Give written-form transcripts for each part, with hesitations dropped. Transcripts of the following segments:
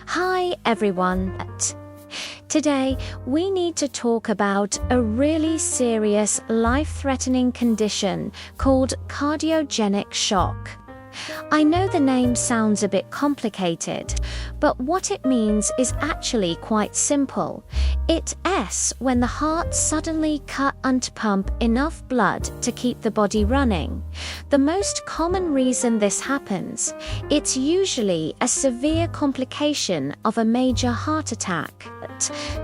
Hi everyone. Today we need to talk about a really serious, life-threatening condition called cardiogenic shock. I know the name sounds a bit complicated, but what it means is actually quite simple. It's when the heart suddenly can't pump enough blood to keep the body running. The most common reason this happens, it's usually a severe complication of a major heart attack.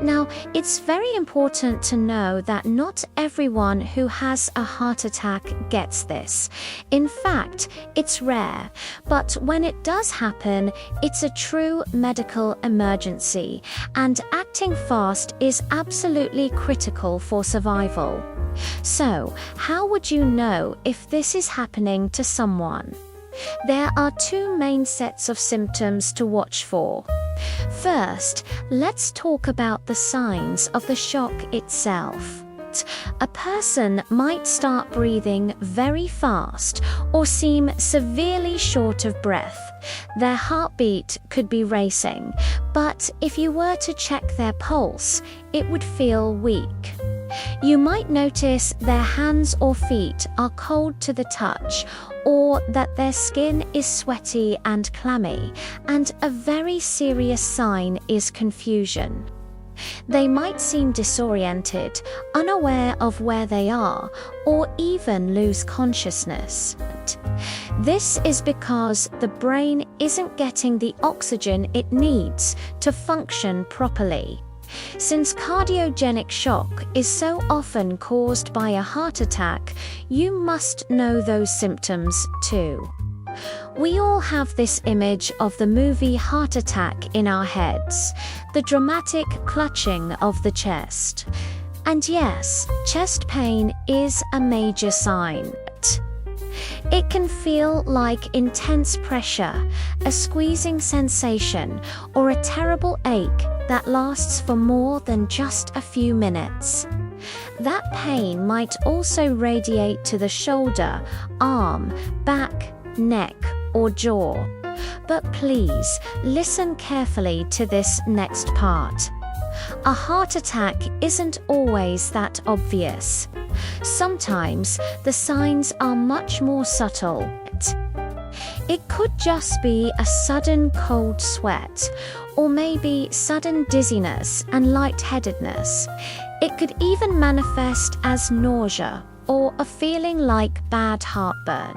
Now, it's very important to know that not everyone who has a heart attack gets this. In fact, it's rare, but when it does happen, it's a true medical emergency, and acting fast is absolutely critical for survival. So, how would you know if this is happening to someone? There are two main sets of symptoms to watch for. First, let's talk about the signs of the shock itself. A person might start breathing very fast or seem severely short of breath. Their heartbeat could be racing, but if you were to check their pulse, it would feel weak. You might notice their hands or feet are cold to the touch, or that their skin is sweaty and clammy, and a very serious sign is confusion. They might seem disoriented, unaware of where they are, or even lose consciousness. This is because the brain isn't getting the oxygen it needs to function properly. Since cardiogenic shock is so often caused by a heart attack, you must know those symptoms too. We all have this image of the movie Heart Attack in our heads, the dramatic clutching of the chest. And yes, chest pain is a major sign. It can feel like intense pressure, a squeezing sensation, or a terrible ache that lasts for more than just a few minutes. That pain might also radiate to the shoulder, arm, back, neck, or jaw. But please, listen carefully to this next part. A heart attack isn't always that obvious. Sometimes the signs are much more subtle. It could just be a sudden cold sweat, or maybe sudden dizziness and lightheadedness. It could even manifest as nausea, or a feeling like bad heartburn,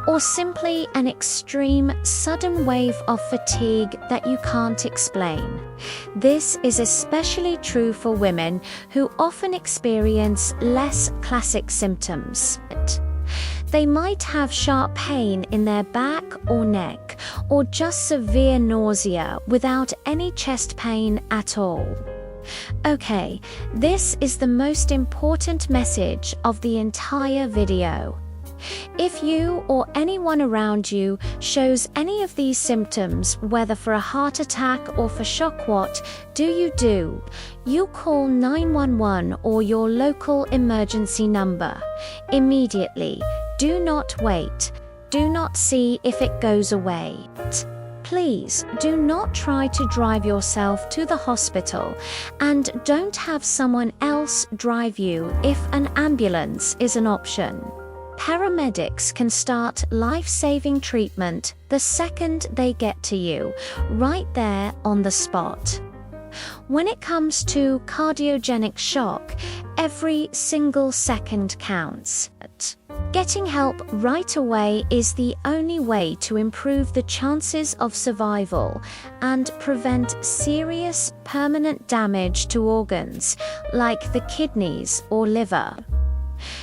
or simply an extreme, sudden wave of fatigue that you can't explain. This is especially true for women who often experience less classic symptoms. They might have sharp pain in their back or neck, or just severe nausea without any chest pain at all. Okay, this is the most important message of the entire video. If you or anyone around you shows any of these symptoms, whether for a heart attack or for shock, what do? You call 911 or your local emergency number. Immediately. Do not wait. Do not see if it goes away. Please do not try to drive yourself to the hospital, and don't have someone else drive you if an ambulance is an option. Paramedics can start life-saving treatment the second they get to you, right there on the spot. When it comes to cardiogenic shock, every single second counts. Getting help right away is the only way to improve the chances of survival and prevent serious, permanent damage to organs like the kidneys or liver.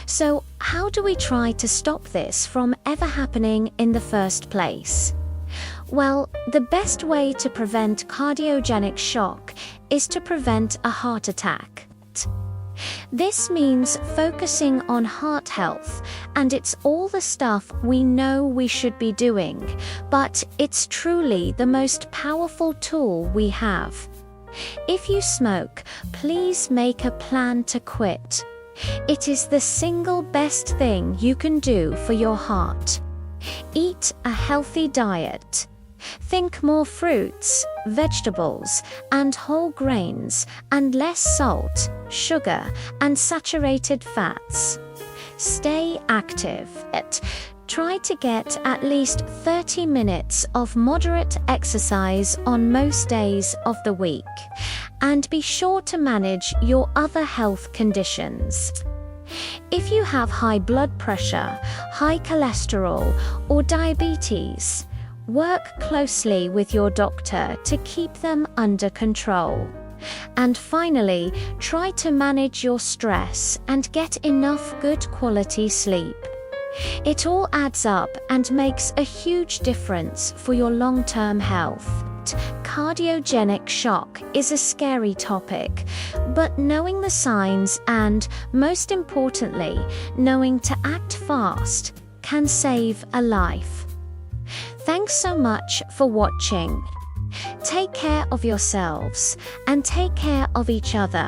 So, how do we try to stop this from ever happening in the first place? Well, the best way to prevent cardiogenic shock is to prevent a heart attack. This means focusing on heart health, and it's all the stuff we know we should be doing, but it's truly the most powerful tool we have. If you smoke, please make a plan to quit. It is the single best thing you can do for your heart. Eat a healthy diet. Think more fruits, vegetables, and whole grains, and less salt, sugar, and saturated fats. Stay active. Try to get at least 30 minutes of moderate exercise on most days of the week, and be sure to manage your other health conditions. If you have high blood pressure, high cholesterol, or diabetes, work closely with your doctor to keep them under control. And finally, try to manage your stress and get enough good quality sleep. It all adds up and makes a huge difference for your long-term health. Cardiogenic shock is a scary topic, but knowing the signs and, most importantly, knowing to act fast can save a life. Thanks so much for watching. Take care of yourselves and take care of each other.